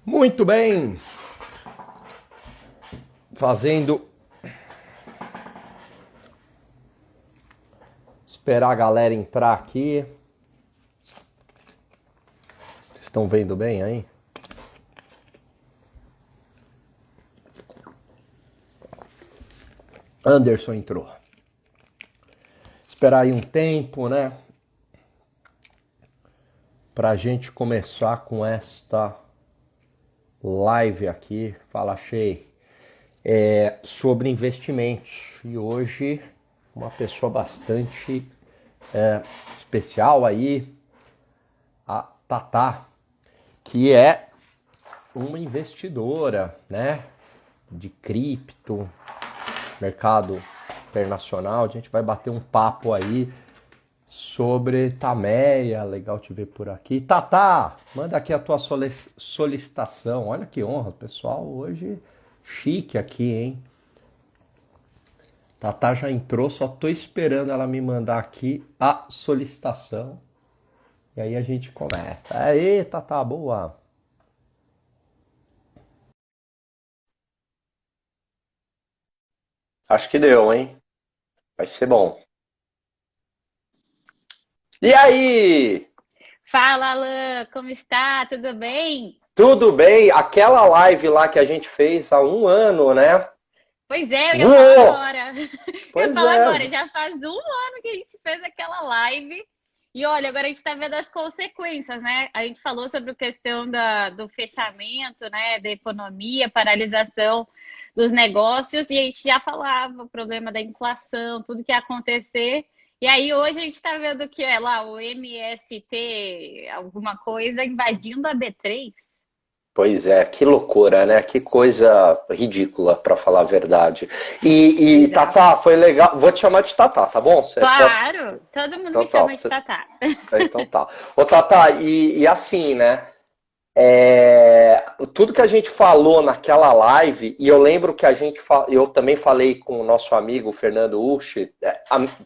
Muito bem, fazendo. Esperar a galera entrar aqui. Vocês estão vendo bem aí? Anderson entrou. Esperar aí um tempo, né? Pra gente começar com esta live aqui. Fala, Shei. Sobre investimentos. E hoje, uma pessoa bastante especial aí, a Tatá, que é uma investidora, né? De cripto, mercado internacional. A gente vai bater um papo aí sobre Tameia. Legal te ver por aqui. Tatá, manda aqui a tua solicitação. Olha que honra, pessoal. Hoje chique aqui, hein? Tatá já entrou, só tô esperando ela me mandar aqui a solicitação. E aí a gente começa. Aê, Tatá, boa. Acho que deu, hein? Vai ser bom. E aí? Fala, Alan, como está? Tudo bem? Tudo bem? Aquela live lá que a gente fez há um ano, né? Pois é, eu ia falar Voou! agora. Eu ia Pois falar é. agora, já faz um ano que a gente fez aquela live. E olha, agora a gente está vendo as consequências, né? A gente falou sobre a questão do fechamento, né? Da economia, paralisação dos negócios, e a gente já falava o problema da inflação, tudo que ia acontecer. E aí hoje a gente está vendo que é lá o MST, alguma coisa, invadindo a B3. Pois é, que loucura, né? Que coisa ridícula, pra falar a verdade. E Exato. Tatá, foi legal. Vou te chamar de Tatá, tá bom? Você posso? Claro, todo mundo Então me tá. chama de Tatá. Então tá. Ô, Tatá, e assim, né? Tudo que a gente falou naquela live, e eu lembro que eu também falei com o nosso amigo Fernando Uchi,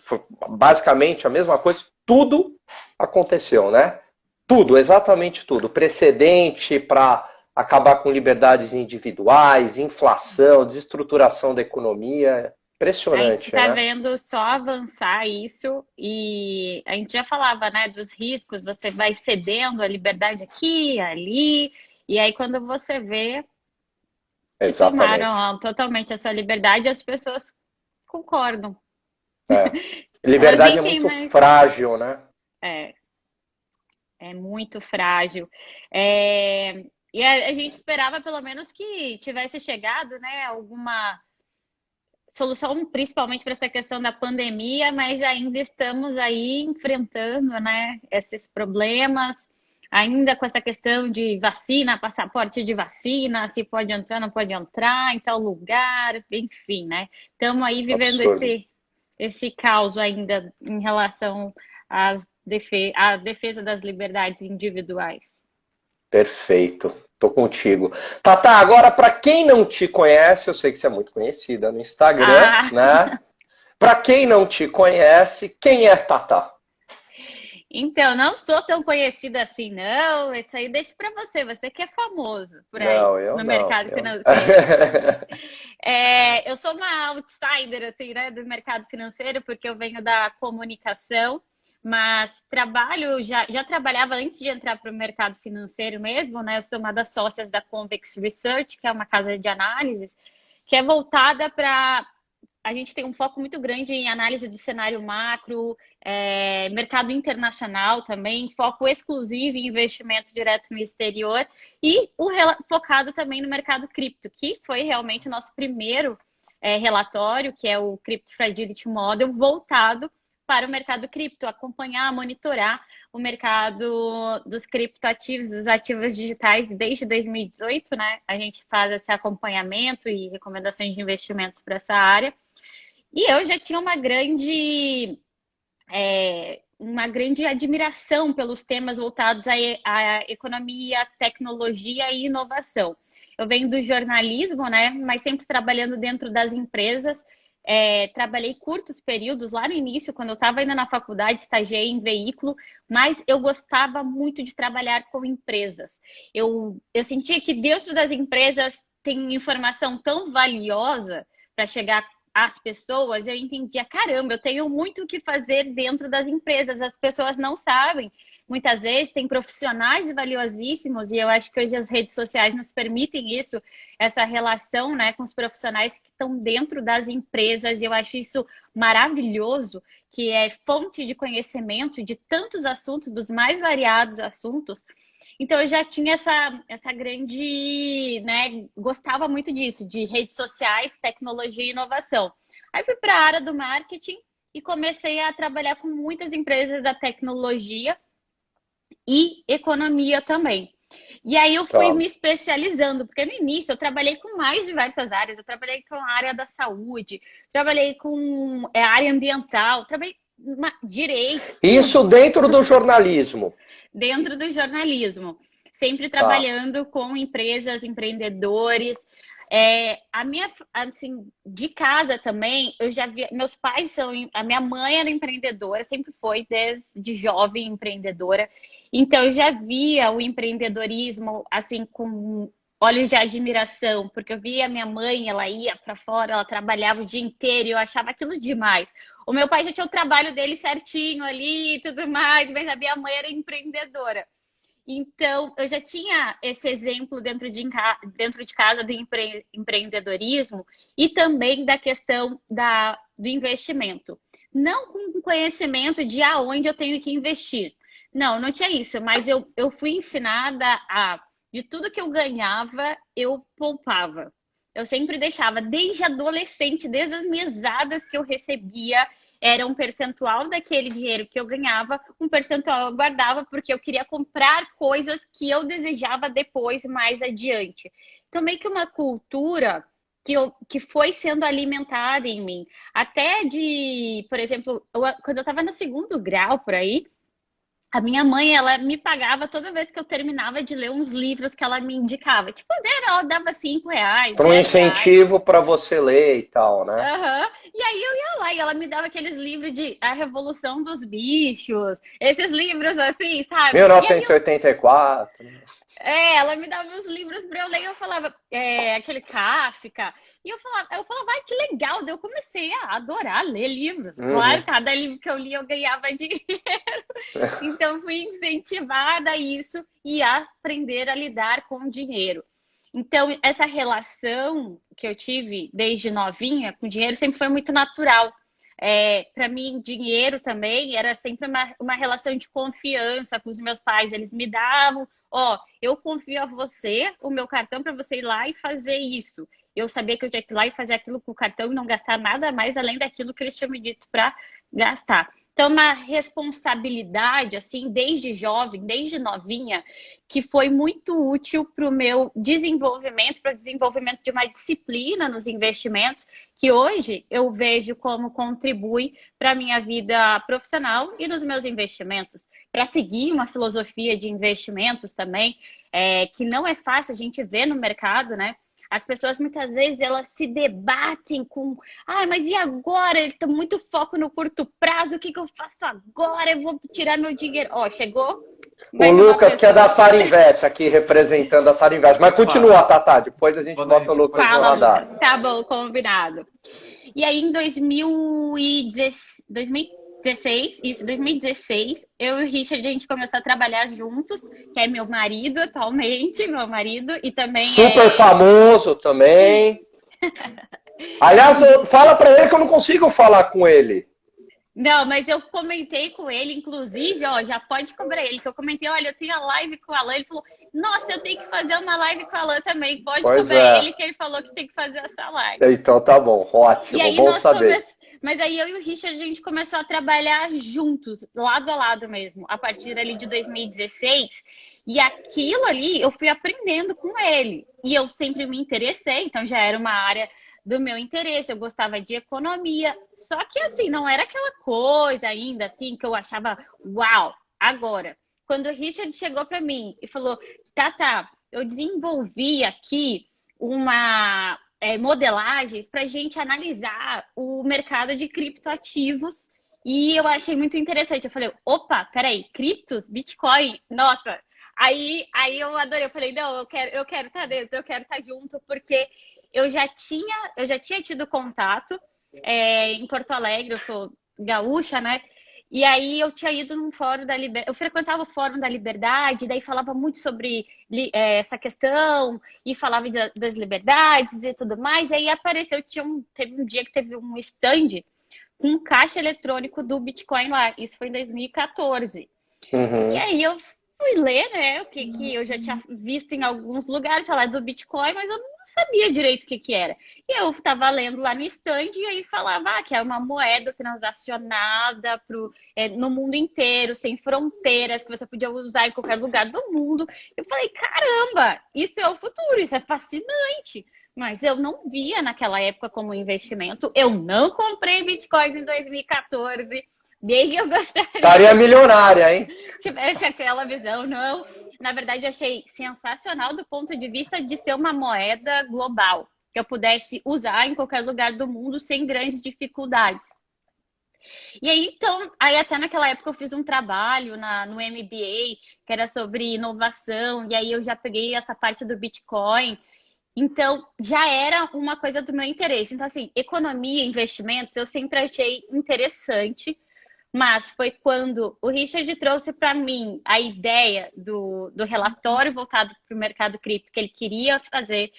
foi basicamente a mesma coisa, tudo aconteceu, né? Tudo, exatamente tudo. Precedente para acabar com liberdades individuais, inflação, desestruturação da economia. A gente Impressionante, está né? vendo só avançar isso e a gente já falava, né, dos riscos, você vai cedendo a liberdade aqui, ali, e aí quando você vê, te Exatamente. tomaram totalmente a sua liberdade e as pessoas concordam. É. Elas Liberdade nem é têm muito mais. frágil, né? É, é muito frágil. É, e a gente esperava pelo menos que tivesse chegado, né, alguma solução principalmente para essa questão da pandemia, mas ainda estamos aí enfrentando, né, esses problemas, ainda com essa questão de vacina, passaporte de vacina, se pode entrar, não pode entrar em tal lugar, enfim, né? Estamos aí vivendo Absurdo. esse caos ainda em relação à defesa das liberdades individuais. Perfeito. Tô contigo. Tatá, agora para quem não te conhece, eu sei que você é muito conhecida no Instagram, Ah, né? Para quem não te conhece, quem é Tatá? então, não sou tão conhecida assim, não. Isso aí deixa para você, você que é famoso por aí, Não, eu no não. mercado financeiro. Eu sou uma outsider, assim, né, do mercado financeiro, porque eu venho da comunicação, mas trabalho, já trabalhava antes de entrar para o mercado financeiro mesmo, né? Eu sou uma das sócias da Convex Research, que é uma casa de análises, que é voltada para a gente tem um foco muito grande em análise do cenário macro, mercado internacional também, foco exclusivo em investimento direto no exterior e focado também no mercado cripto, que foi realmente o nosso primeiro relatório, que é o Crypto Fragility Model, voltado para o mercado cripto, acompanhar, monitorar o mercado dos criptoativos, dos ativos digitais desde 2018, né? A gente faz esse acompanhamento e recomendações de investimentos para essa área. E eu já tinha uma grande admiração pelos temas voltados à economia, tecnologia e inovação. Eu venho do jornalismo, né? Mas sempre trabalhando dentro das empresas, trabalhei curtos períodos lá no início, quando eu estava ainda na faculdade, estagiei em veículo, mas eu gostava muito de trabalhar com empresas. Eu sentia que dentro das empresas tem informação tão valiosa para chegar às pessoas, eu entendia, caramba, eu tenho muito o que fazer dentro das empresas, as pessoas não sabem. Muitas vezes tem profissionais valiosíssimos, e eu acho que hoje as redes sociais nos permitem isso, essa relação, né, com os profissionais que estão dentro das empresas, e eu acho isso maravilhoso, que é fonte de conhecimento de tantos assuntos, dos mais variados assuntos. Então, eu já tinha essa grande, né, gostava muito disso, de redes sociais, tecnologia e inovação. Aí fui para a área do marketing e comecei a trabalhar com muitas empresas da tecnologia e economia também. E aí eu fui Tá. me especializando, porque no início eu trabalhei com mais diversas áreas. Eu trabalhei com a área da saúde, trabalhei com a área ambiental, trabalhei direito, Isso tudo dentro do jornalismo. dentro do jornalismo. Sempre Tá. trabalhando com empresas, empreendedores. A minha, assim, de casa também, eu já vi, meus pais são, a minha mãe era empreendedora, sempre foi desde jovem empreendedora. Então eu já via o empreendedorismo assim com olhos de admiração, porque eu via minha mãe, ela ia para fora, ela trabalhava o dia inteiro e eu achava aquilo demais. O meu pai já tinha o trabalho dele certinho ali e tudo mais, mas a minha mãe era empreendedora. Então, eu já tinha esse exemplo dentro de casa do empreendedorismo e também da questão do investimento. Não com conhecimento de aonde eu tenho que investir. Não, não tinha isso, mas eu fui ensinada de tudo que eu ganhava, eu poupava. Eu sempre deixava, desde adolescente, desde as mesadas que eu recebia, era um percentual daquele dinheiro que eu ganhava, um percentual eu guardava porque eu queria comprar coisas que eu desejava depois, mais adiante. Então, meio que uma cultura que foi sendo alimentada em mim. Até de, por exemplo, quando eu estava no segundo grau por aí, a minha mãe, ela me pagava toda vez que eu terminava de ler uns livros que ela me indicava. Tipo, ela dava R$ 5, Para um R$ 10. incentivo para você ler e tal, né? Aham. E aí eu ia lá e ela me dava aqueles livros de A Revolução dos Bichos, esses livros assim, sabe? E aí 1984. ela me dava os livros para eu ler e eu falava, aquele Kafka. E eu falava, ai, que legal. Daí eu comecei a adorar ler livros. Claro, Uhum. cada livro que eu lia eu ganhava dinheiro. Então fui incentivada a isso e a aprender a lidar com dinheiro. Então, essa relação que eu tive desde novinha com dinheiro sempre foi muito natural. Para mim, dinheiro também era sempre uma relação de confiança com os meus pais. Eles me davam, eu confio a você, o meu cartão para você ir lá e fazer isso. Eu sabia que eu tinha que ir lá e fazer aquilo com o cartão e não gastar nada mais além daquilo que eles tinham me dito para gastar. Então, uma responsabilidade, assim, desde jovem, desde novinha, que foi muito útil para o meu desenvolvimento, para o desenvolvimento de uma disciplina nos investimentos, que hoje eu vejo como contribui para a minha vida profissional e nos meus investimentos. Para seguir uma filosofia de investimentos também, que não é fácil a gente ver no mercado, né? As pessoas muitas vezes elas se debatem com, mas e agora? Ele tá muito foco no curto prazo, o que que eu faço agora? Eu vou tirar meu dinheiro. Chegou O mais uma Lucas, que é da pessoa. Sarinvest, aqui representando a Sarinvest. Mas continua, Tatá, depois a gente bota o Lucas no Fala, radar. Lucas. Tá bom, combinado. E aí, em 2016, eu e o Richard, a gente começou a trabalhar juntos, que é meu marido atualmente, meu marido, e também Super famoso também. Aliás, fala para ele que eu não consigo falar com ele. Não, mas eu comentei com ele, inclusive, já pode cobrar ele, que eu comentei, olha, eu tenho a live com o Alan, ele falou, nossa, eu tenho que fazer uma live com o Alan também, pode Pois cobrar é. ele, que ele falou que tem que fazer essa live. Então tá bom, E ótimo, aí bom saber. Mas aí eu e o Richard, a gente começou a trabalhar juntos, lado a lado mesmo, a partir ali de 2016, e aquilo ali eu fui aprendendo com ele, e eu sempre me interessei, então já era uma área do meu interesse, eu gostava de economia, só que assim, não era aquela coisa ainda assim que eu achava, uau, agora. Quando o Richard chegou para mim e falou, Tata, eu desenvolvi aqui modelagens para a gente analisar o mercado de criptoativos. E eu achei muito interessante. Eu falei, opa, peraí, criptos, Bitcoin, nossa. Aí eu adorei. Eu falei, não, eu quero estar dentro, eu quero estar junto, porque eu já tinha tido contato em Porto Alegre, eu sou gaúcha, né? E aí eu tinha ido num fórum da Liberdade, eu frequentava o Fórum da Liberdade, daí falava muito sobre essa questão, e falava das liberdades e tudo mais, e aí apareceu, teve um dia que teve um stand com um caixa eletrônico do Bitcoin lá, isso foi em 2014. E Uhum. aí eu fui ler, né, o que eu já tinha visto em alguns lugares, falar do Bitcoin, mas eu não sabia direito o que era. E eu estava lendo lá no stand e aí falava que é uma moeda transacionada no mundo inteiro, sem fronteiras, que você podia usar em qualquer lugar do mundo. Eu falei, caramba, isso é o futuro, isso é fascinante. Mas eu não via naquela época como investimento. Eu não comprei Bitcoin em 2014. Nem eu gostaria. Estaria milionária, hein? Tivesse aquela visão, não. Na verdade, achei sensacional do ponto de vista de ser uma moeda global, que eu pudesse usar em qualquer lugar do mundo sem grandes dificuldades. E aí, então, até naquela época eu fiz um trabalho no MBA, que era sobre inovação, e aí eu já peguei essa parte do Bitcoin. Então, já era uma coisa do meu interesse. Então, assim, economia, investimentos, eu sempre achei interessante. Mas foi quando o Richard trouxe para mim a ideia do relatório voltado para o mercado cripto, que ele queria fazer,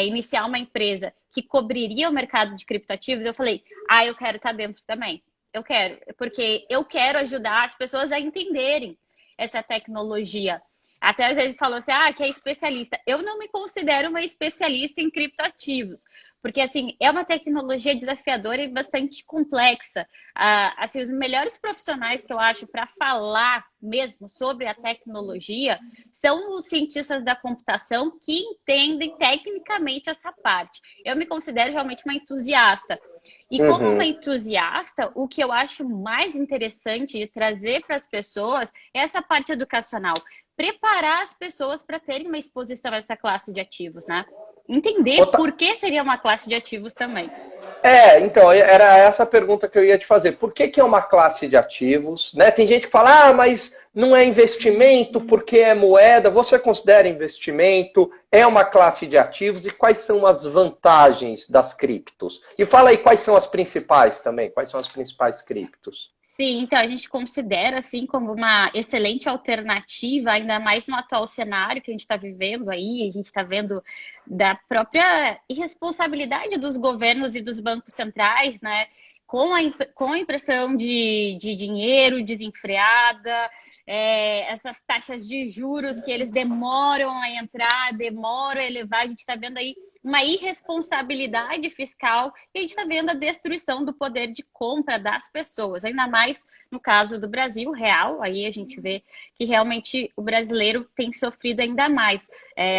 iniciar uma empresa que cobriria o mercado de criptoativos. Eu falei, eu quero estar dentro também. Eu quero, porque eu quero ajudar as pessoas a entenderem essa tecnologia. Até às vezes falou assim, que é especialista. Eu não me considero uma especialista em criptoativos, porque assim, é uma tecnologia desafiadora e bastante complexa. Assim, os melhores profissionais que eu acho para falar mesmo sobre a tecnologia são os cientistas da computação que entendem tecnicamente essa parte. Eu me considero realmente uma entusiasta. E como uma Uhum. entusiasta, o que eu acho mais interessante de trazer para as pessoas é essa parte educacional. Preparar as pessoas para terem uma exposição a essa classe de ativos, né? Entender Outra- por que seria uma classe de ativos também. Então, era essa a pergunta que eu ia te fazer. Por que que é uma classe de ativos? Né? Tem gente que fala, mas não é investimento porque é moeda. Você considera investimento? É uma classe de ativos? E quais são as vantagens das criptos? E fala aí quais são as principais também. Quais são as principais criptos? Sim, então a gente considera assim como uma excelente alternativa, ainda mais no atual cenário que a gente está vivendo aí, a gente está vendo da própria irresponsabilidade dos governos e dos bancos centrais, né? Com a impressão de dinheiro desenfreada, essas taxas de juros que eles demoram a entrar, demoram a elevar, a gente está vendo aí uma irresponsabilidade fiscal e a gente está vendo a destruição do poder de compra das pessoas, ainda mais no caso do Brasil real, aí a gente vê que realmente o brasileiro tem sofrido ainda mais.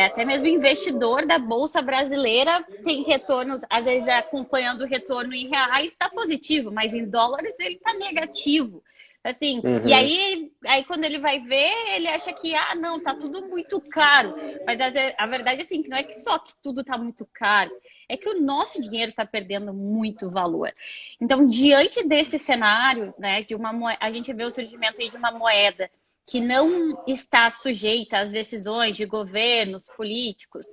Até mesmo o investidor da Bolsa Brasileira tem retornos, às vezes acompanhando o retorno em reais, está positivo, mas em dólares ele está negativo. Assim, e Uhum. aí quando ele vai ver, ele acha que, não, tá tudo muito caro. Mas a verdade é assim, que não é que só que tudo tá muito caro, é que o nosso dinheiro está perdendo muito valor. Então, diante desse cenário, né, a gente vê o surgimento aí de uma moeda que não está sujeita às decisões de governos, políticos,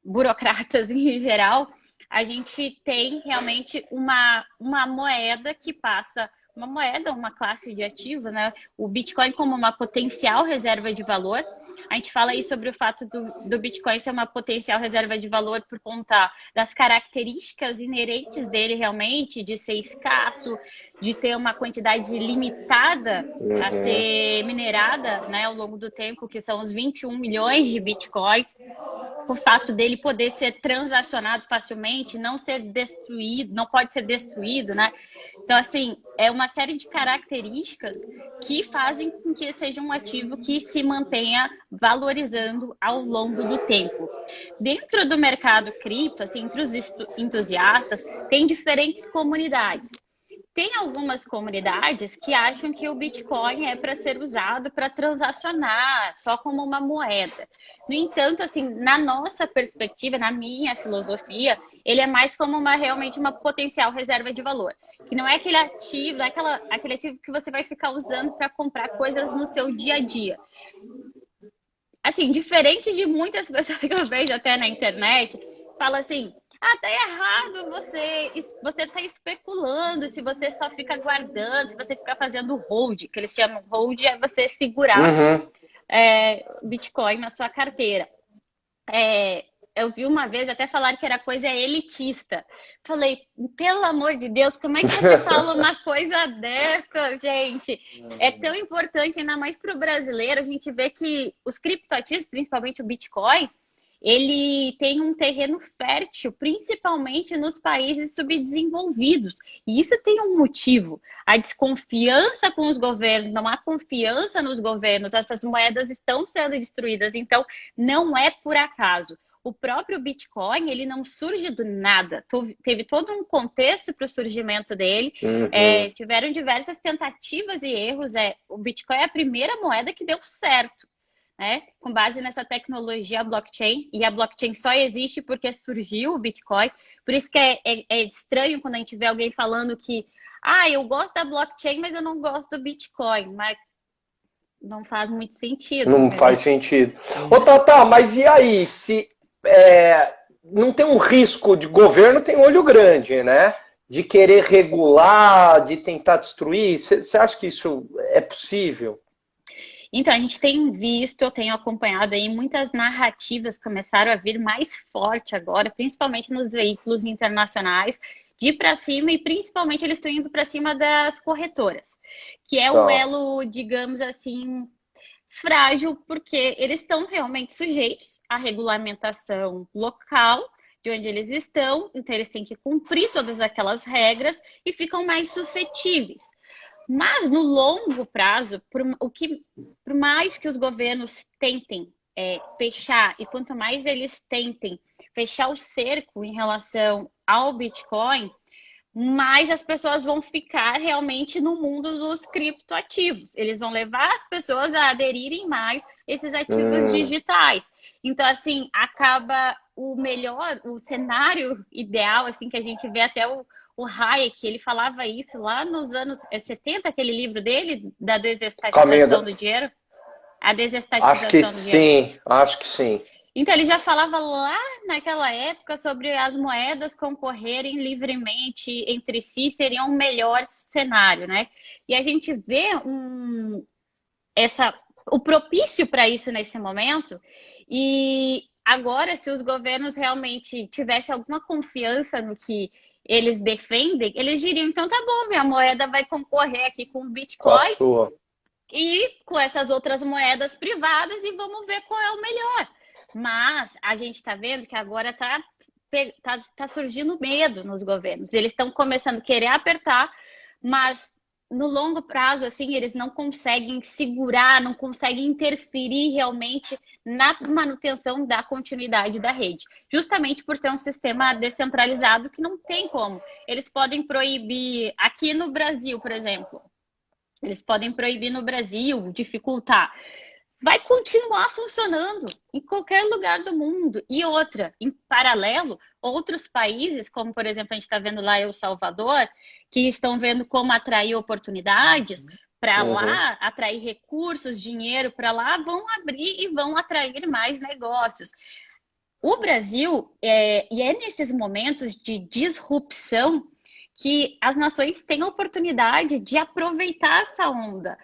burocratas em geral, a gente tem realmente uma moeda que passa uma classe de ativo, né? O Bitcoin como uma potencial reserva de valor. A gente fala aí sobre o fato do Bitcoin ser uma potencial reserva de valor por conta das características inerentes dele realmente, de ser escasso, de ter uma quantidade limitada a Uhum. ser minerada, né, ao longo do tempo, que são os 21 milhões de Bitcoins. O fato dele poder ser transacionado facilmente, não ser destruído, não pode ser destruído, né? Então, assim, é uma série de características que fazem com que seja um ativo que se mantenha valorizando ao longo do tempo. Dentro do mercado cripto, assim, entre os entusiastas, tem diferentes comunidades. tem algumas comunidades que acham que o Bitcoin é para ser usado para transacionar, só como uma moeda. No entanto, assim, na nossa perspectiva, na minha filosofia, ele é mais como realmente uma potencial reserva de valor. Que não é aquele ativo, não é aquele ativo que você vai ficar usando para comprar coisas no seu dia a dia. Assim, diferente de muitas pessoas que eu vejo até na internet, fala assim, tá errado você tá especulando se você só fica guardando, se você fica fazendo hold, que eles chamam hold é você segurar Bitcoin na sua carteira. Eu vi uma vez até falar que era coisa elitista. Falei, pelo amor de Deus, como é que você fala uma coisa dessa, gente? É tão importante, ainda mais para o brasileiro, a gente vê que os criptoativos, principalmente o Bitcoin, ele tem um terreno fértil, principalmente nos países subdesenvolvidos. E isso tem um motivo. A desconfiança com os governos, não há confiança nos governos, essas moedas estão sendo destruídas. Então, não é por acaso. O próprio Bitcoin, ele não surge do nada. Teve todo um contexto para o surgimento dele. Tiveram diversas tentativas e erros. O Bitcoin é a primeira moeda que deu certo, né? Com base nessa tecnologia blockchain. E a blockchain só existe porque surgiu o Bitcoin. Por isso que é estranho quando a gente vê alguém falando que eu gosto da blockchain, mas eu não gosto do Bitcoin. Mas não faz muito sentido. Não faz sentido. Ô, Tata, mas e aí? Se não tem um risco de governo, tem olho grande, né? De querer regular, de tentar destruir. Você acha que isso é possível? Então, a gente tem visto, eu tenho acompanhado aí, muitas narrativas começaram a vir mais forte agora, principalmente nos veículos internacionais, de ir para cima, e principalmente eles estão indo para cima das corretoras, que é o elo, digamos assim, frágil, porque eles estão realmente sujeitos à regulamentação local de onde eles estão, então eles têm que cumprir todas aquelas regras e ficam mais suscetíveis. Mas no longo prazo, por mais que os governos tentem fechar, e quanto mais eles tentem fechar o cerco em relação ao Bitcoin, mais as pessoas vão ficar realmente no mundo dos criptoativos. Eles vão levar as pessoas a aderirem mais esses ativos digitais. Então, assim, acaba o cenário ideal, assim, que a gente vê até o Hayek, ele falava isso lá nos anos 70, aquele livro dele, da desestatização do dinheiro. A desestatização do dinheiro. Acho que sim. Então, ele já falava lá naquela época sobre as moedas concorrerem livremente entre si, seria um melhor cenário, né? E a gente vê o propício para isso nesse momento. E agora, se os governos realmente tivessem alguma confiança no que eles defendem, eles diriam, então tá bom, minha moeda vai concorrer aqui com o Bitcoin. Com a sua. E com essas outras moedas privadas e vamos ver qual é o melhor. Mas a gente está vendo que agora tá surgindo medo nos governos. Eles estão começando a querer apertar, mas no longo prazo, assim, eles não conseguem segurar, não conseguem interferir realmente na manutenção da continuidade da rede. Justamente por ser um sistema descentralizado que não tem como. Eles podem proibir, aqui no Brasil, por exemplo, eles podem proibir no Brasil, dificultar. Vai continuar funcionando em qualquer lugar do mundo. E outra, em paralelo, outros países, como por exemplo a gente está vendo lá El Salvador, que estão vendo como atrair oportunidades para lá, atrair recursos, dinheiro para lá, vão abrir e vão atrair mais negócios. O Brasil, e é nesses momentos de disrupção que as nações têm a oportunidade de aproveitar essa onda.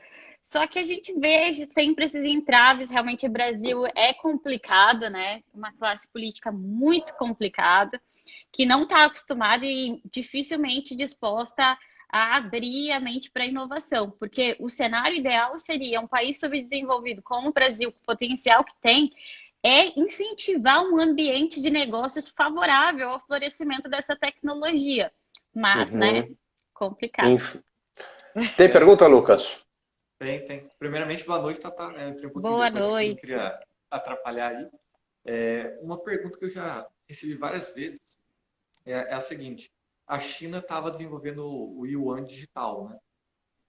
Só que a gente vê sempre esses entraves. Realmente o Brasil é complicado, né? Uma classe política muito complicada, que não está acostumada e dificilmente disposta a abrir a mente para a inovação. Porque o cenário ideal seria um país subdesenvolvido como o Brasil, com o potencial que tem, incentivar um ambiente de negócios favorável ao florescimento dessa tecnologia. Mas, né? Complicado. Tem pergunta, Lucas? Tem. Primeiramente, boa noite, Tata. Boa noite. Não queria atrapalhar aí. Uma pergunta que eu já recebi várias vezes é a seguinte. a China estava desenvolvendo o Yuan digital, né?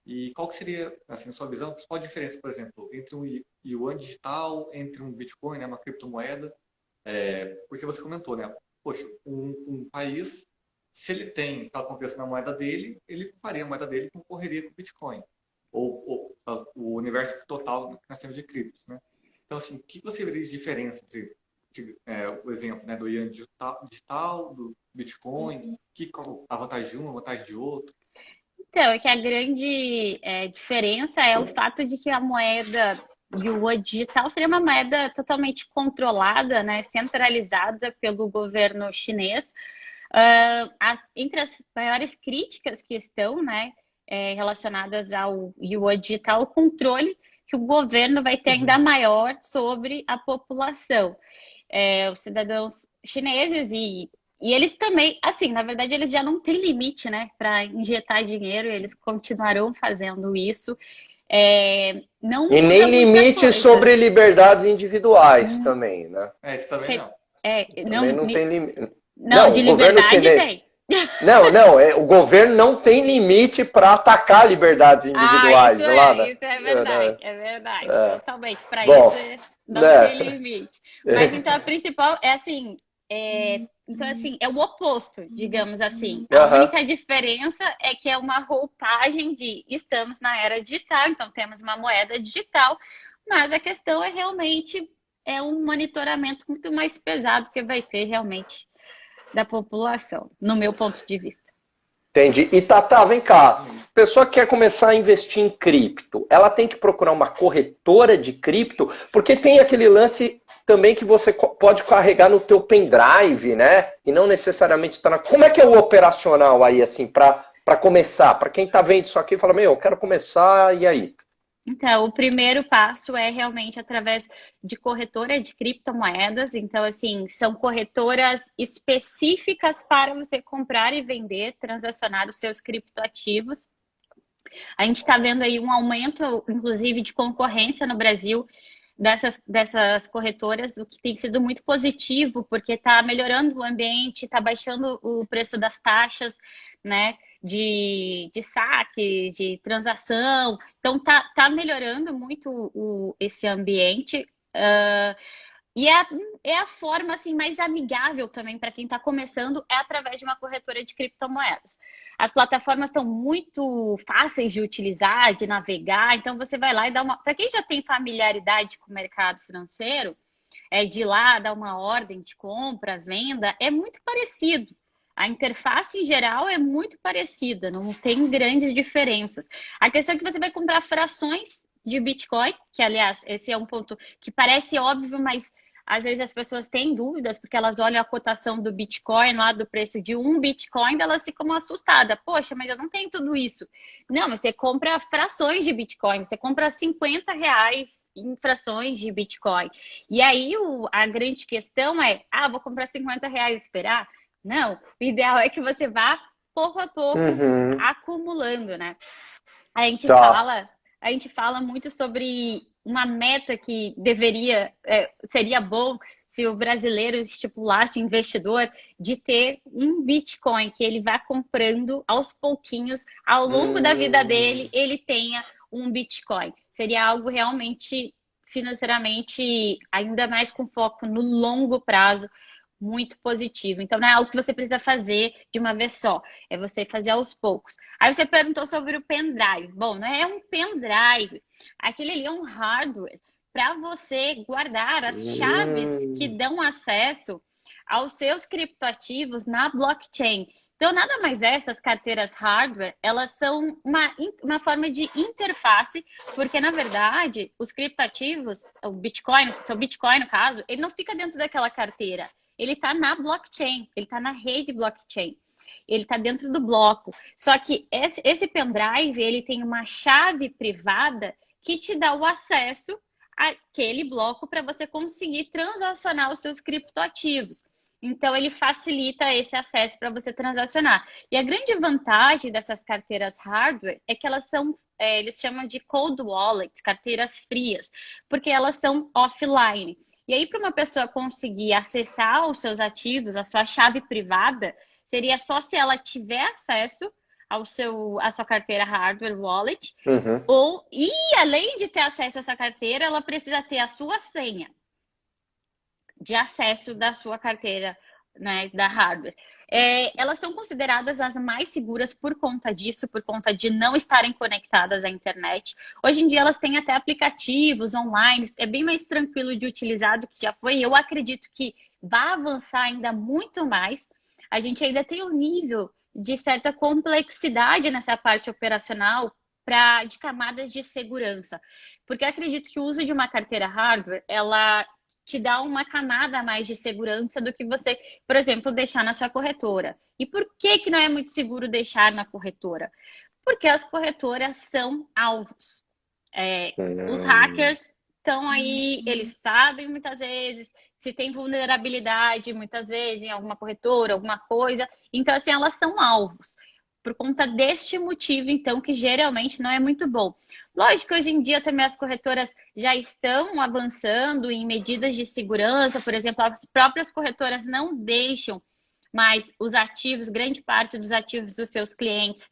E qual que seria, assim, na sua visão, a principal diferença, por exemplo, entre um Yuan digital, entre um Bitcoin, né, uma criptomoeda? Porque você comentou, né? Poxa, um país, se ele tem aquela confiança na moeda dele, ele faria a moeda dele que concorreria com o Bitcoin. Ou o universo total que nós temos de criptos, né? Então, assim, o que você veria de diferença entre o exemplo, né, do Yuan digital, do Bitcoin, qual a vantagem de um, a vantagem de outro? Então, é que a grande diferença é o fato de que a moeda yuan digital seria uma moeda totalmente controlada, né, centralizada pelo governo chinês. Entre as maiores críticas que estão, né, relacionadas ao yuan digital, o controle que o governo vai ter ainda maior sobre a população. Os cidadãos chineses e eles também, assim, na verdade, eles já não têm limite, né, para injetar dinheiro, eles continuarão fazendo isso. Não E muda nem muita limite coisa. sobre liberdades individuais também, né? Isso também não. Também não tem limite. Não, de o governo liberdade chinês. tem. Não, o governo não tem limite para atacar liberdades individuais Isso lá, né? isso é verdade, é verdade, totalmente. Para Bom, isso não né? tem limite. Mas então a principal é assim, então assim, é o oposto, digamos assim. A única diferença é que é uma roupagem de estamos na era digital, então temos uma moeda digital, mas a questão é realmente um monitoramento muito mais pesado que vai ter realmente da população, no meu ponto de vista. Entendi. E Tata, vem cá. A pessoa que quer começar a investir em cripto, ela tem que procurar uma corretora de cripto, porque tem aquele lance também que você pode carregar no teu pendrive, né? E não necessariamente está na... Como é que é o operacional aí, assim, para começar? Para quem está vendo isso aqui e fala, eu quero começar, e aí? Então, o primeiro passo é realmente através de corretora de criptomoedas. Então, assim, são corretoras específicas para você comprar e vender, transacionar os seus criptoativos. A gente está vendo aí um aumento, inclusive, de concorrência no Brasil dessas corretoras, o que tem sido muito positivo, porque está melhorando o ambiente, está baixando o preço das taxas, né? De saque, de transação. Então, tá melhorando muito esse ambiente. E é a forma assim, mais amigável também para quem está começando, é através de uma corretora de criptomoedas. As plataformas estão muito fáceis de utilizar, de navegar, então você vai lá e dá uma. Para quem já tem familiaridade com o mercado financeiro, de ir lá, dar uma ordem de compra, venda, é muito parecido. A interface em geral é muito parecida, não tem grandes diferenças. A questão é que você vai comprar frações de Bitcoin, que aliás, esse é um ponto que parece óbvio, mas às vezes as pessoas têm dúvidas, porque elas olham a cotação do Bitcoin lá, do preço de um Bitcoin, elas ficam assustadas. Poxa, mas eu não tenho tudo isso. Não, mas você compra frações de Bitcoin, você compra R$ 50 em frações de Bitcoin. E aí a grande questão é, vou comprar R$ 50 e esperar? Não, o ideal é que você vá pouco a pouco acumulando, né? A gente fala muito sobre uma meta que seria bom se o brasileiro estipulasse, o investidor, de ter um Bitcoin, que ele vá comprando aos pouquinhos, ao longo da vida dele, ele tenha um Bitcoin. Seria algo realmente, financeiramente, ainda mais com foco no longo prazo, muito positivo. Então, não é algo que você precisa fazer de uma vez só, é você fazer aos poucos. Aí você perguntou sobre o pendrive. Bom, não é um pendrive, aquele ali é um hardware para você guardar as chaves que dão acesso aos seus criptoativos na blockchain. Então, nada mais essas carteiras hardware, elas são uma forma de interface, porque, na verdade, os criptoativos, o Bitcoin, seu Bitcoin, no caso, ele não fica dentro daquela carteira. Ele está na blockchain, ele está na rede blockchain, ele está dentro do bloco. Só que esse pendrive, ele tem uma chave privada que te dá o acesso àquele bloco para você conseguir transacionar os seus criptoativos. Então, ele facilita esse acesso para você transacionar. E a grande vantagem dessas carteiras hardware é que elas são, eles chamam de cold wallets, carteiras frias, porque elas são offline. E aí, para uma pessoa conseguir acessar os seus ativos, a sua chave privada, seria só se ela tiver acesso à sua carteira hardware wallet, e além de ter acesso a essa carteira, ela precisa ter a sua senha de acesso da sua carteira, né, da hardware. Elas são consideradas as mais seguras por conta disso, por conta de não estarem conectadas à internet. Hoje em dia elas têm até aplicativos online, é bem mais tranquilo de utilizar do que já foi. Eu acredito que vai avançar ainda muito mais. A gente ainda tem um nível de certa complexidade nessa parte operacional de camadas de segurança. Porque eu acredito que o uso de uma carteira hardware, ela te dá uma camada a mais de segurança do que você, por exemplo, deixar na sua corretora. E por que não é muito seguro deixar na corretora? Porque as corretoras são alvos. Os hackers estão aí, eles sabem muitas vezes se tem vulnerabilidade, muitas vezes, em alguma corretora, alguma coisa. Então, assim, elas são alvos. Por conta deste motivo, então, que geralmente não é muito bom. Lógico que hoje em dia também as corretoras já estão avançando em medidas de segurança. Por exemplo, as próprias corretoras não deixam mais os ativos, grande parte dos ativos dos seus clientes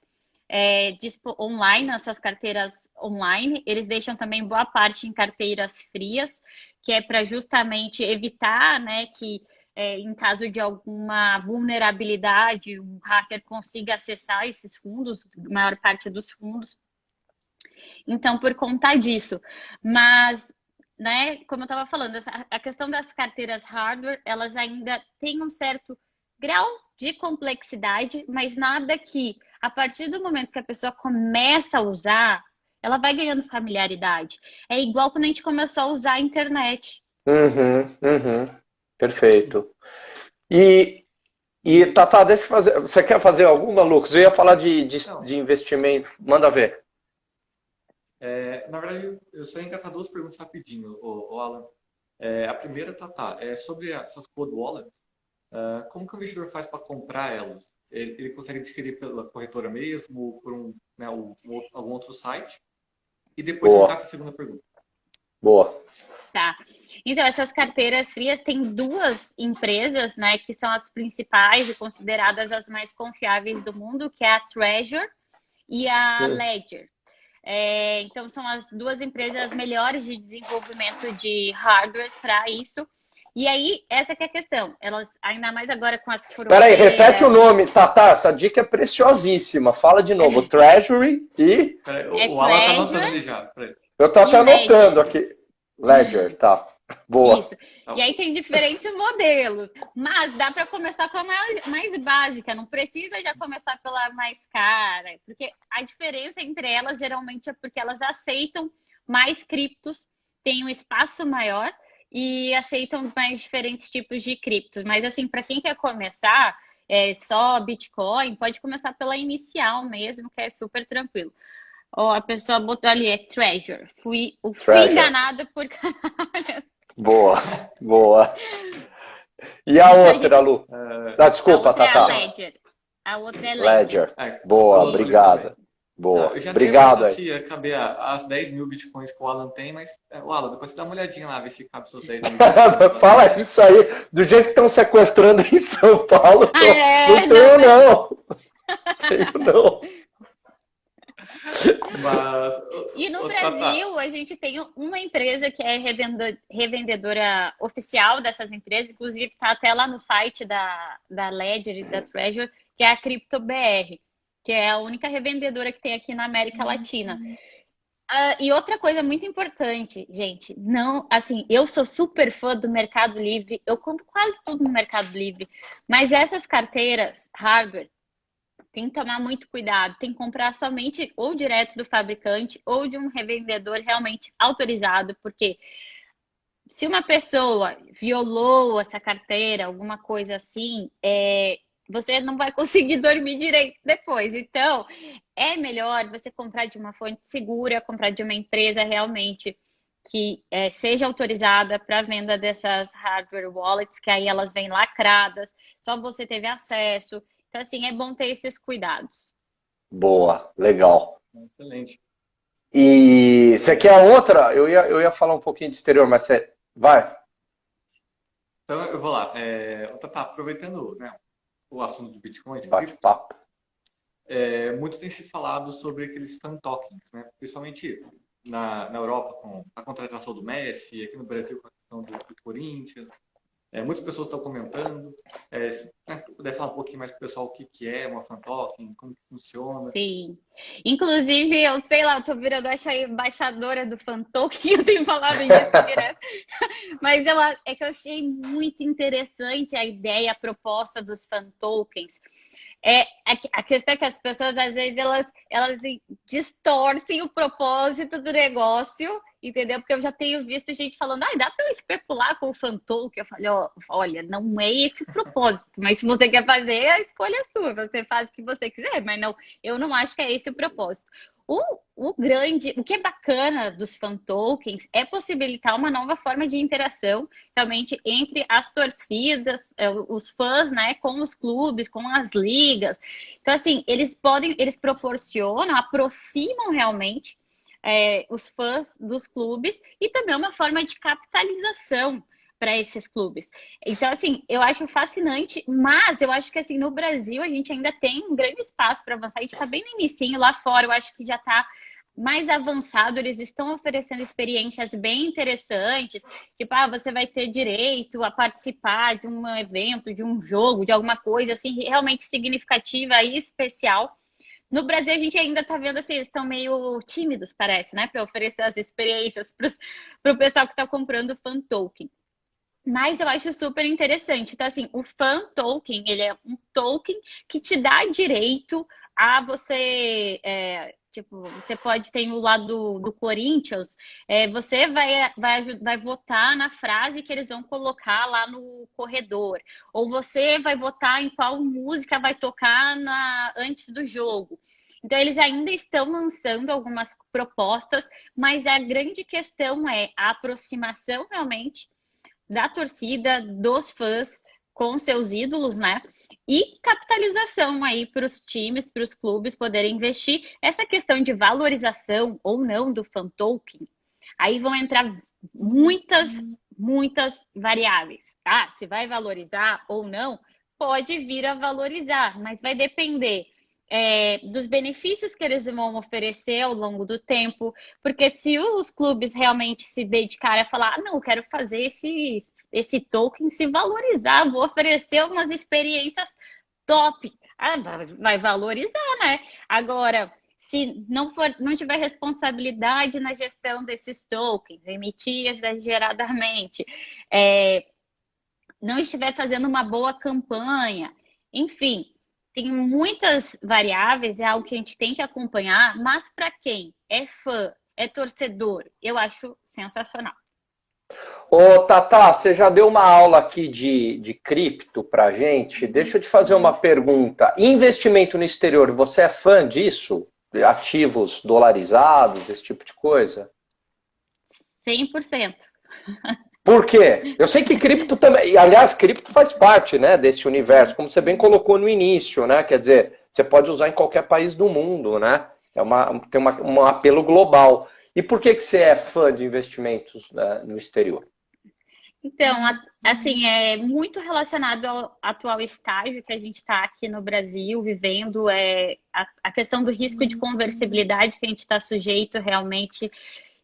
online, nas suas carteiras online. Eles deixam também boa parte em carteiras frias, que é para justamente evitar, né, que em caso de alguma vulnerabilidade, o hacker consiga acessar esses fundos, a maior parte dos fundos. Então, por conta disso. Mas, né, como eu estava falando, a questão das carteiras hardware, elas ainda têm um certo grau de complexidade, mas nada que, a partir do momento que a pessoa começa a usar, ela vai ganhando familiaridade. É igual quando a gente começou a usar a internet. Perfeito. E Tata, deixa eu fazer. Você quer fazer alguma, Lucas? Eu ia falar de investimento. Manda ver. Na verdade, eu só ia engatar duas perguntas rapidinho, Alan. A primeira, Tata, é sobre essas cold wallets. Como que o investidor faz para comprar elas? Ele consegue adquirir pela corretora mesmo, por algum outro site? E depois você engata a segunda pergunta. Boa. Tá. Então, essas carteiras frias tem duas empresas, né, que são as principais e consideradas as mais confiáveis do mundo, que é a Trezor e a Ledger. Então, são as duas empresas melhores de desenvolvimento de hardware para isso. E aí, essa que é a questão. Elas, ainda mais agora com as fronteiras... Peraí, repete o nome, Tata. Essa dica é preciosíssima. Fala de novo. Treasury e... O Alan tá anotando ali já. Peraí. Eu tô até anotando aqui. Ledger, tá. Boa. Isso. E aí tem diferentes modelos. Mas dá para começar com a mais básica. Não precisa já começar pela mais cara. Porque a diferença entre elas, geralmente, é porque elas aceitam mais criptos, têm um espaço maior e aceitam mais diferentes tipos de criptos. Mas, assim, para quem quer começar, só Bitcoin, pode começar pela inicial mesmo, que é super tranquilo. A pessoa botou ali, Trezor. Fui enganada por caralho. Boa. E a outra, Lu? Desculpa, Tata. A outra é Ledger. Boa, obrigado. Boa. Eu já Obrigado se caber as 10 mil bitcoins que o Alan tem, mas, Alan, depois você dá uma olhadinha lá, ver se cabe seus 10 mil. Fala isso aí, do jeito que estão sequestrando em São Paulo. Não tenho, não. E no Brasil, a gente tem uma empresa que é revendedora oficial dessas empresas, inclusive está até lá no site da Ledger e da Trezor, que é a CryptoBR, que é a única revendedora que tem aqui na América Latina. E outra coisa muito importante, gente, não, assim, eu sou super fã do Mercado Livre, eu compro quase tudo no Mercado Livre, mas essas carteiras hardware, tem que tomar muito cuidado, tem que comprar somente ou direto do fabricante ou de um revendedor realmente autorizado, porque se uma pessoa violou essa carteira, alguma coisa assim, você não vai conseguir dormir direito depois. Então, é melhor você comprar de uma fonte segura, comprar de uma empresa realmente que seja autorizada para venda dessas hardware wallets, que aí elas vêm lacradas, só você teve acesso. Então, assim, é bom ter esses cuidados. Boa, legal. Excelente. E você quer outra? Eu ia falar um pouquinho de exterior, mas você... Vai. Então, eu vou lá. Tá aproveitando, né, o assunto do Bitcoin, de cripto, Bate-papo. muito tem se falado sobre aqueles fan tokens, né? Principalmente na Europa com a contratação do Messi, aqui no Brasil com a questão do Corinthians. Muitas pessoas estão comentando. Se puder falar um pouquinho mais para o pessoal o que é uma fan token, como que funciona. Sim. Inclusive, eu sei lá, eu tô virando acho a embaixadora do fan token, eu tenho falado isso direto. Mas é que eu achei muito interessante a ideia, a proposta dos fan tokens. A questão é que as pessoas, às vezes, elas distorcem o propósito do negócio, entendeu? Porque eu já tenho visto gente falando, dá para eu especular com o fan token? Eu falei, olha, não é esse o propósito, mas se você quer fazer, a escolha é sua, você faz o que você quiser, mas não, eu não acho que é esse o propósito. O que é bacana dos fan tokens é possibilitar uma nova forma de interação realmente entre as torcidas, os fãs, né, com os clubes, com as ligas. Então, assim, eles proporcionam, aproximam realmente os fãs dos clubes e também uma forma de capitalização para esses clubes. Então, assim, eu acho fascinante, mas eu acho que, assim, no Brasil a gente ainda tem um grande espaço para avançar. A gente está bem no inicinho, lá fora eu acho que já está mais avançado, eles estão oferecendo experiências bem interessantes, tipo, você vai ter direito a participar de um evento, de um jogo, de alguma coisa, assim, realmente significativa e especial. No Brasil, a gente ainda está vendo assim, eles estão meio tímidos, parece, né? Para oferecer as experiências para o pessoal que está comprando fan token. Mas eu acho super interessante. Então, assim, o fan token, ele é um token que te dá direito a você... tipo, você pode ter o lado do Corinthians, você vai votar na frase que eles vão colocar lá no corredor. Ou você vai votar em qual música vai tocar antes do jogo. Então, eles ainda estão lançando algumas propostas, mas a grande questão é a aproximação realmente da torcida, dos fãs com seus ídolos, né? E capitalização aí para os times, para os clubes poderem investir. Essa questão de valorização ou não do fan token, aí vão entrar muitas variáveis. Se vai valorizar ou não, pode vir a valorizar, mas vai depender dos benefícios que eles vão oferecer ao longo do tempo, porque se os clubes realmente se dedicarem a falar, não, eu quero fazer esse token se valorizar, vou oferecer umas experiências top, vai valorizar, né? Agora, se não tiver responsabilidade na gestão desses tokens, emitir exageradamente, não estiver fazendo uma boa campanha, enfim, tem muitas variáveis, é algo que a gente tem que acompanhar, mas para quem é fã, é torcedor, eu acho sensacional. Ô, Tata, você já deu uma aula aqui de cripto pra gente? Deixa eu te fazer uma pergunta. Investimento no exterior, você é fã disso? Ativos dolarizados, esse tipo de coisa? 100%. Por quê? Eu sei que cripto também, aliás, cripto faz parte, né, desse universo, como você bem colocou no início, né? Quer dizer, você pode usar em qualquer país do mundo, né? Tem um apelo global. E por que você é fã de investimentos, né, no exterior? Então, assim, é muito relacionado ao atual estágio que a gente está aqui no Brasil, vivendo, a questão do risco de conversibilidade que a gente está sujeito realmente.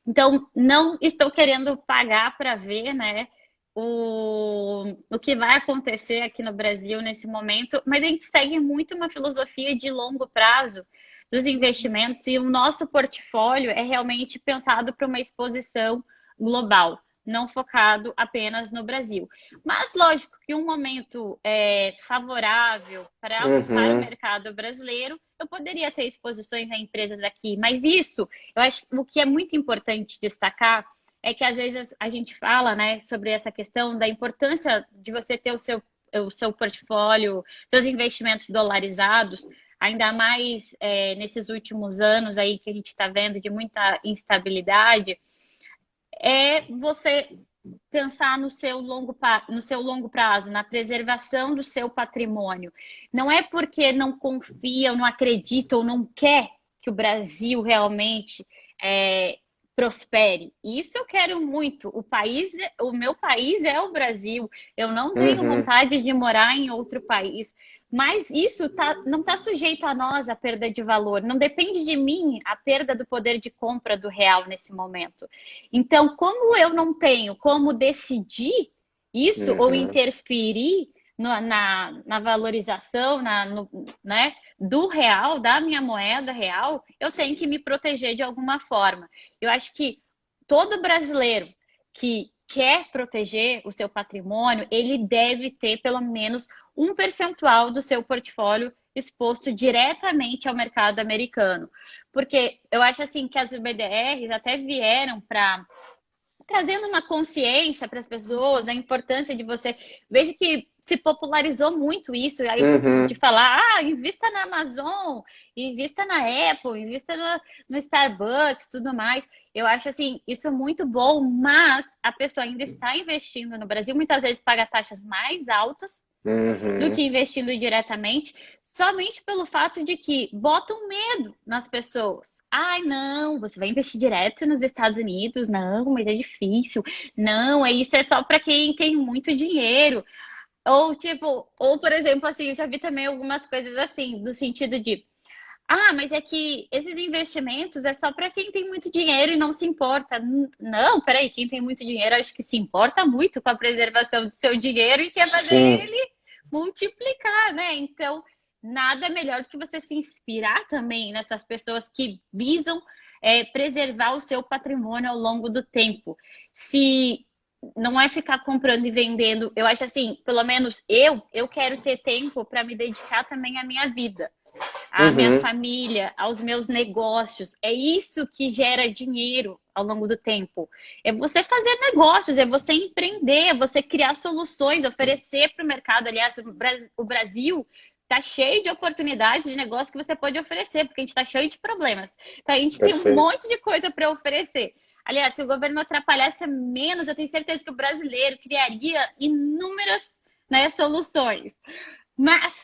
Então, não estou querendo pagar para ver, né, o que vai acontecer aqui no Brasil nesse momento, mas a gente segue muito uma filosofia de longo prazo dos investimentos e o nosso portfólio é realmente pensado para uma exposição global, não focado apenas no Brasil. Mas, lógico que um momento favorável para o mercado brasileiro, eu poderia ter exposições a empresas aqui, mas isso, eu acho que o que é muito importante destacar é que às vezes a gente fala, né, sobre essa questão da importância de você ter o seu portfólio, seus investimentos dolarizados, ainda mais nesses últimos anos aí que a gente está vendo de muita instabilidade, é você pensar no seu longo prazo, na preservação do seu patrimônio. Não é porque não confia, ou não acredita, ou não quer que o Brasil realmente prospere. Isso eu quero muito. O meu país é o Brasil. Eu não tenho vontade de morar em outro país. Mas isso não está sujeito a nós, a perda de valor. Não depende de mim a perda do poder de compra do real nesse momento. Então, como eu não tenho como decidir isso ou interferir na valorização né, do real, da minha moeda real, eu tenho que me proteger de alguma forma. Eu acho que todo brasileiro que quer proteger o seu patrimônio, ele deve ter pelo menos um percentual do seu portfólio exposto diretamente ao mercado americano. Porque eu acho assim que as BDRs até vieram para trazendo uma consciência para as pessoas da importância de você. Vejo que se popularizou muito isso, aí de falar, invista na Amazon, invista na Apple, invista no Starbucks, tudo mais. Eu acho assim, isso muito bom, mas a pessoa ainda está investindo no Brasil, muitas vezes paga taxas mais altas do que investindo diretamente, somente pelo fato de que botam medo nas pessoas. Ai, não, você vai investir direto nos Estados Unidos? Não, mas é difícil. Não, isso é só para quem tem muito dinheiro. Ou por exemplo, assim, eu já vi também algumas coisas assim, do sentido de mas é que esses investimentos é só para quem tem muito dinheiro e não se importa. Não, peraí, quem tem muito dinheiro acho que se importa muito com a preservação do seu dinheiro e quer fazer ele multiplicar, né? Então, nada melhor do que você se inspirar também nessas pessoas que visam preservar o seu patrimônio ao longo do tempo. Se não é ficar comprando e vendendo, eu acho assim, pelo menos eu quero ter tempo para me dedicar também à minha vida. A minha família, aos meus negócios. É isso que gera dinheiro ao longo do tempo. É você fazer negócios, é você empreender, é você criar soluções, oferecer para o mercado. Aliás, o Brasil está cheio de oportunidades de negócio que você pode oferecer, porque a gente está cheio de problemas. Então, a gente tem um monte de coisa para oferecer. Aliás, se o governo atrapalhasse menos, eu tenho certeza que o brasileiro criaria inúmeras, né, soluções. Mas,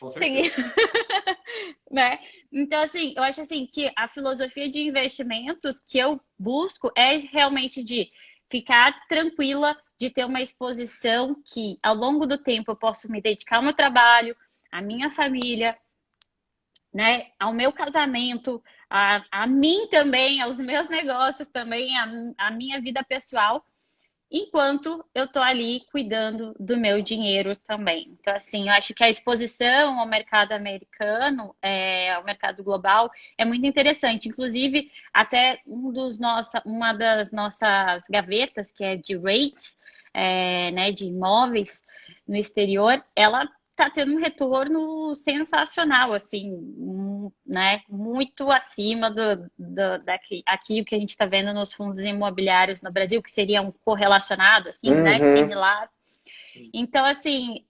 né? Então, assim, eu acho assim que a filosofia de investimentos que eu busco é realmente de ficar tranquila, de ter uma exposição que ao longo do tempo eu posso me dedicar ao meu trabalho, à minha família, né? Ao meu casamento, a mim também, aos meus negócios também, a minha vida pessoal, enquanto eu tô ali cuidando do meu dinheiro também. Então, assim, eu acho que a exposição ao mercado americano, ao mercado global, é muito interessante. Inclusive, até uma das nossas gavetas, que é de rates, né, de imóveis no exterior, ela está tendo um retorno sensacional, assim, né? Muito acima aqui o que a gente está vendo nos fundos imobiliários no Brasil, que seria um correlacionado, assim, né? Similar. Então, assim,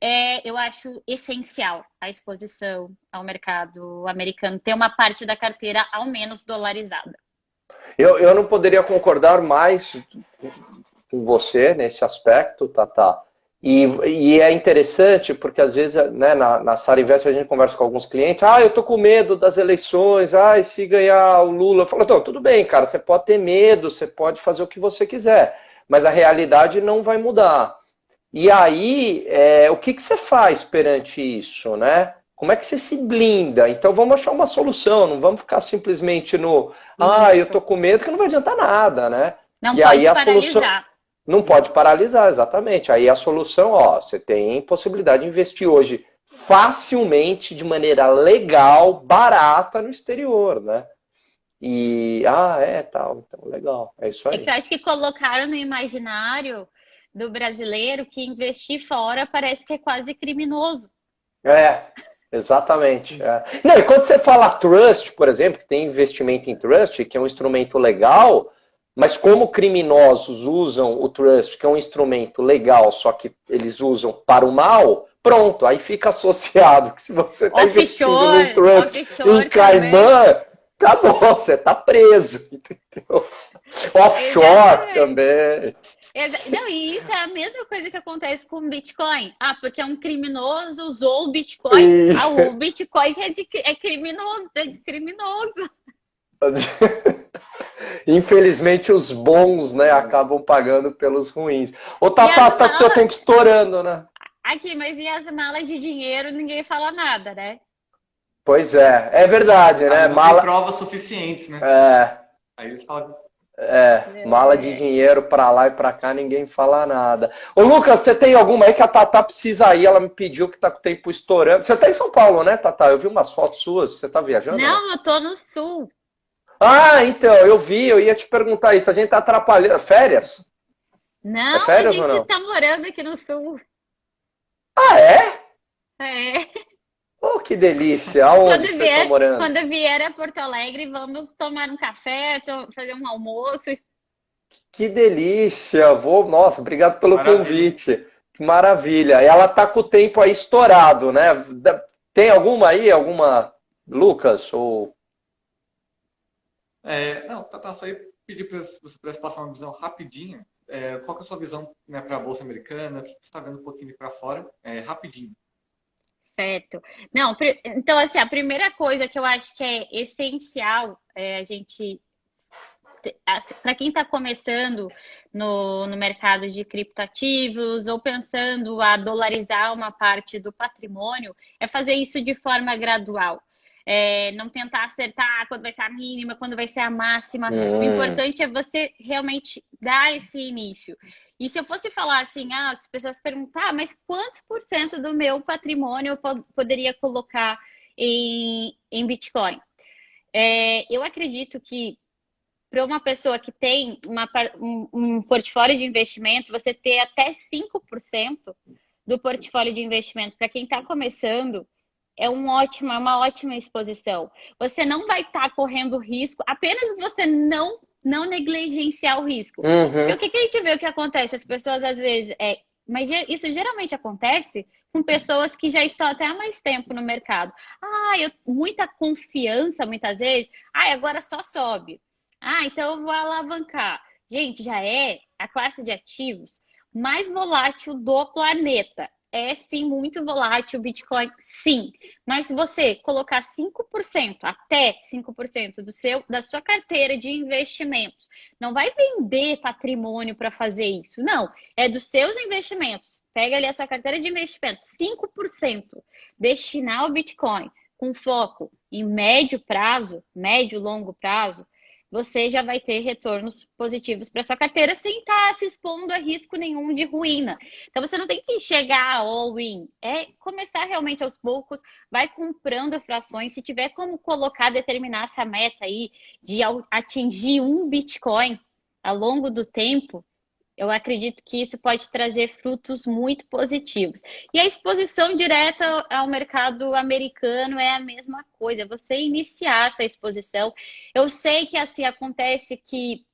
eu acho essencial a exposição ao mercado americano, ter uma parte da carteira ao menos dolarizada. Eu não poderia concordar mais com você nesse aspecto, Tatá. E é interessante porque às vezes, né, na Sara Invest a gente conversa com alguns clientes, eu tô com medo das eleições, e se ganhar o Lula, eu falo, então, tudo bem, cara, você pode ter medo, você pode fazer o que você quiser, mas a realidade não vai mudar. E aí, o que você faz perante isso, né? Como é que você se blinda? Então vamos achar uma solução, não vamos ficar simplesmente eu tô com medo, que não vai adiantar nada, né? Não pode paralisar. Não pode paralisar, exatamente. Aí a solução, você tem possibilidade de investir hoje facilmente, de maneira legal, barata no exterior, né? E, tal, então, legal, é isso aí. É que eu acho que colocaram no imaginário do brasileiro que investir fora parece que é quase criminoso. Exatamente. Não, e quando você fala trust, por exemplo, que tem investimento em trust, que é um instrumento legal, mas como criminosos usam o trust, que é um instrumento legal, só que eles usam para o mal, pronto, aí fica associado que se você está investindo no trust em Caimã, acabou, você está preso, entendeu? Offshore também. Não, e isso é a mesma coisa que acontece com o Bitcoin. Porque um criminoso usou o Bitcoin. O Bitcoin é criminoso, é de criminoso. Infelizmente os bons, né, acabam pagando pelos ruins. Ô, Tatá, está o teu tempo estourando, né? Aqui, mas e as malas de dinheiro, ninguém fala nada, né? Pois é verdade, Aí né? não tem provas suficientes, né? É, Aí eles falam, mala de É. dinheiro pra lá e pra cá, ninguém fala nada. Ô, Lucas, você tem alguma aí que a Tatá precisa ir? Ela me pediu que tá com o tempo estourando. Você tá em São Paulo, né, Tatá? Eu vi umas fotos suas. Você tá viajando ou não? Não, eu tô no sul. Ah, então, eu vi, eu ia te perguntar isso. A gente tá atrapalhando. Férias? É Não, a férias ou gente não? tá morando aqui no sul. Ah, é? É. Oh, que delícia. Aonde que vocês estão morando? Quando vier a Porto Alegre, vamos tomar um café, fazer um almoço. Que delícia. Nossa, obrigado pelo maravilha. convite. Que maravilha. Ela tá com o tempo aí estourado, né? Tem alguma aí? Alguma, Lucas? Ou... Não, tá, só aí pedir para se você pudesse passar uma visão rapidinha. Qual que é a sua visão, né, para a Bolsa Americana? O que você está vendo um pouquinho para fora? Rapidinho. Certo. Não, então, assim, a primeira coisa que eu acho que é essencial é a gente, para quem está começando no mercado de criptoativos ou pensando a dolarizar uma parte do patrimônio, é fazer isso de forma gradual. Não tentar acertar quando vai ser a mínima, quando vai ser a máxima. O importante é você realmente dar esse início. E se eu fosse falar assim, as pessoas perguntam, mas quantos por cento do meu patrimônio eu poderia colocar em Bitcoin? Eu acredito que para uma pessoa que tem um portfólio de investimento, você ter até 5% do portfólio de investimento para quem está começando é uma ótima exposição. Você não vai estar correndo risco, apenas você não negligenciar o risco. Porque Uhum. o que a gente vê o que acontece? As pessoas às vezes. Mas isso geralmente acontece com pessoas que já estão até há mais tempo no mercado. Muita confiança, muitas vezes. Agora só sobe. Então eu vou alavancar. Gente, já é a classe de ativos mais volátil do planeta. É sim muito volátil o Bitcoin, sim. Mas se você colocar 5%, até 5% da sua carteira de investimentos, não vai vender patrimônio para fazer isso. Não, é dos seus investimentos. Pega ali a sua carteira de investimentos, 5% destinar ao Bitcoin com foco em médio prazo, médio e longo prazo, você já vai ter retornos positivos para sua carteira sem estar se expondo a risco nenhum de ruína. Então você não tem que chegar a all-in, é começar realmente aos poucos, vai comprando frações, se tiver como colocar, determinar essa meta aí de atingir um Bitcoin ao longo do tempo, eu acredito que isso pode trazer frutos muito positivos. E a exposição direta ao mercado americano é a mesma coisa, você iniciar essa exposição. Eu sei que assim acontece que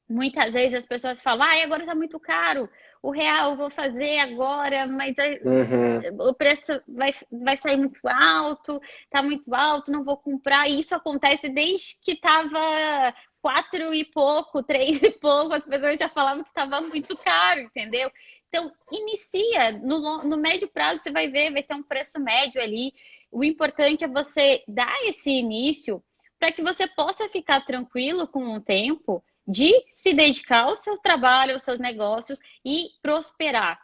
muitas vezes as pessoas falam, agora está muito caro, o real eu vou fazer agora, mas Uhum. o preço vai sair muito alto, está muito alto, não vou comprar. E isso acontece desde que estava 4 e pouco, 3 e pouco, as pessoas já falavam que estava muito caro, entendeu? Então, inicia, no médio prazo você vai ver, vai ter um preço médio ali. O importante é você dar esse início para que você possa ficar tranquilo com o tempo de se dedicar ao seu trabalho, aos seus negócios e prosperar,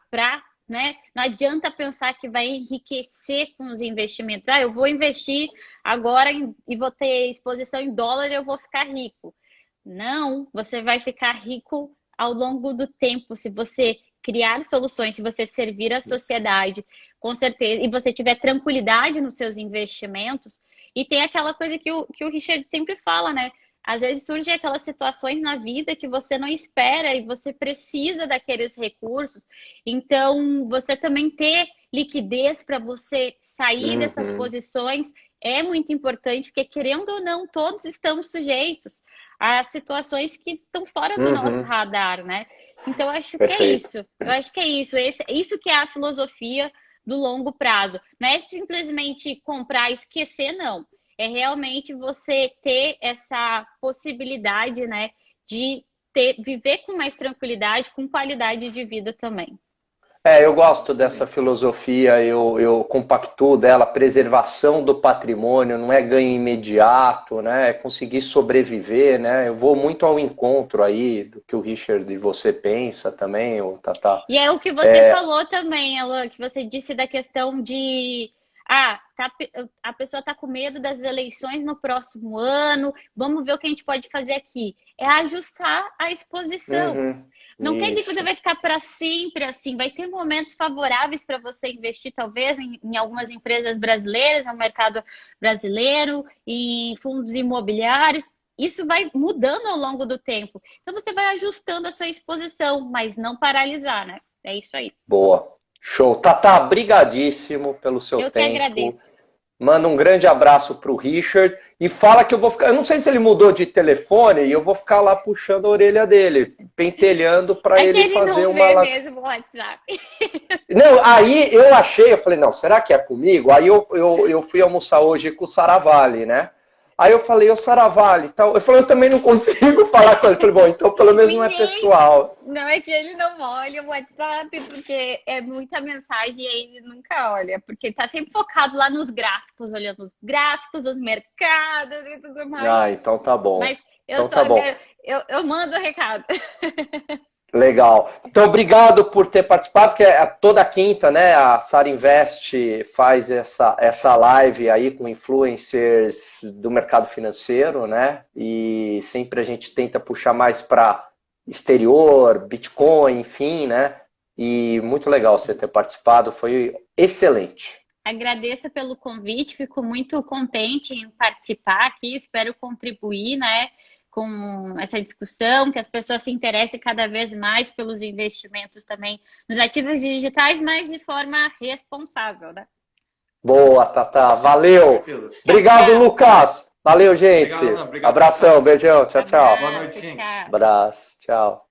né? Não adianta pensar que vai enriquecer com os investimentos. Eu vou investir agora e vou ter exposição em dólar e eu vou ficar rico. Não, você vai ficar rico ao longo do tempo se você criar soluções, se você servir a sociedade, com certeza, e você tiver tranquilidade nos seus investimentos. E tem aquela coisa que o Richard sempre fala, né? Às vezes surgem aquelas situações na vida que você não espera e você precisa daqueles recursos. Então, você também ter liquidez para você sair dessas Uhum. posições é muito importante, porque querendo ou não, todos estamos sujeitos a situações que estão fora do nosso Uhum. radar, né? Então, eu acho que é Perfeito. isso. Eu acho que é isso. Isso que é a filosofia do longo prazo. Não é simplesmente comprar e esquecer, não. É realmente você ter essa possibilidade, né, de viver com mais tranquilidade, com qualidade de vida também. Eu gosto dessa filosofia, eu compactuo dela, preservação do patrimônio, não é ganho imediato, né? É conseguir sobreviver, né? Eu vou muito ao encontro aí do que o Richard e você pensa também, o Tata. E é o que você falou também, Alan, que você disse da questão de a pessoa está com medo das eleições no próximo ano, vamos ver o que a gente pode fazer aqui. É ajustar a exposição. Não quer dizer que você vai ficar para sempre assim, vai ter momentos favoráveis para você investir, talvez, em algumas empresas brasileiras, no mercado brasileiro, em fundos imobiliários. Isso vai mudando ao longo do tempo. Então, você vai ajustando a sua exposição, mas não paralisar, né? É isso aí. Boa. Show. Tata, brigadíssimo pelo seu tempo. Eu que agradeço. Manda um grande abraço pro Richard e fala que eu vou ficar. Eu não sei se ele mudou de telefone e eu vou ficar lá puxando a orelha dele, pentelhando para ele fazer uma. Não vê mesmo o WhatsApp. Não, aí eu falei, não, será que é comigo? Aí eu fui almoçar hoje com o Saravalli, né? Aí eu falei, ô Saravalli, tal. Eu falei, eu também não consigo falar com ele. Eu falei, bom, então pelo menos não é pessoal. Não, é que ele não olha o WhatsApp, porque é muita mensagem e aí ele nunca olha, porque ele tá sempre focado lá nos gráficos, olhando os gráficos, os mercados e tudo mais. Então tá bom. Mas eu mando o recado. Legal. Então, obrigado por ter participado, que toda quinta, né, a Sara Invest faz essa live aí com influencers do mercado financeiro, né, e sempre a gente tenta puxar mais para exterior, Bitcoin, enfim, né, e muito legal você ter participado, foi excelente. Agradeço pelo convite, fico muito contente em participar aqui, espero contribuir, né, com essa discussão, que as pessoas se interessem cada vez mais pelos investimentos também nos ativos digitais, mas de forma responsável, né? Boa, Tata. Valeu. Obrigado, tchau. Lucas. Valeu, gente. Obrigado. Abração, beijão. Tchau, tchau. Boa noite, gente. Abraço. Tchau.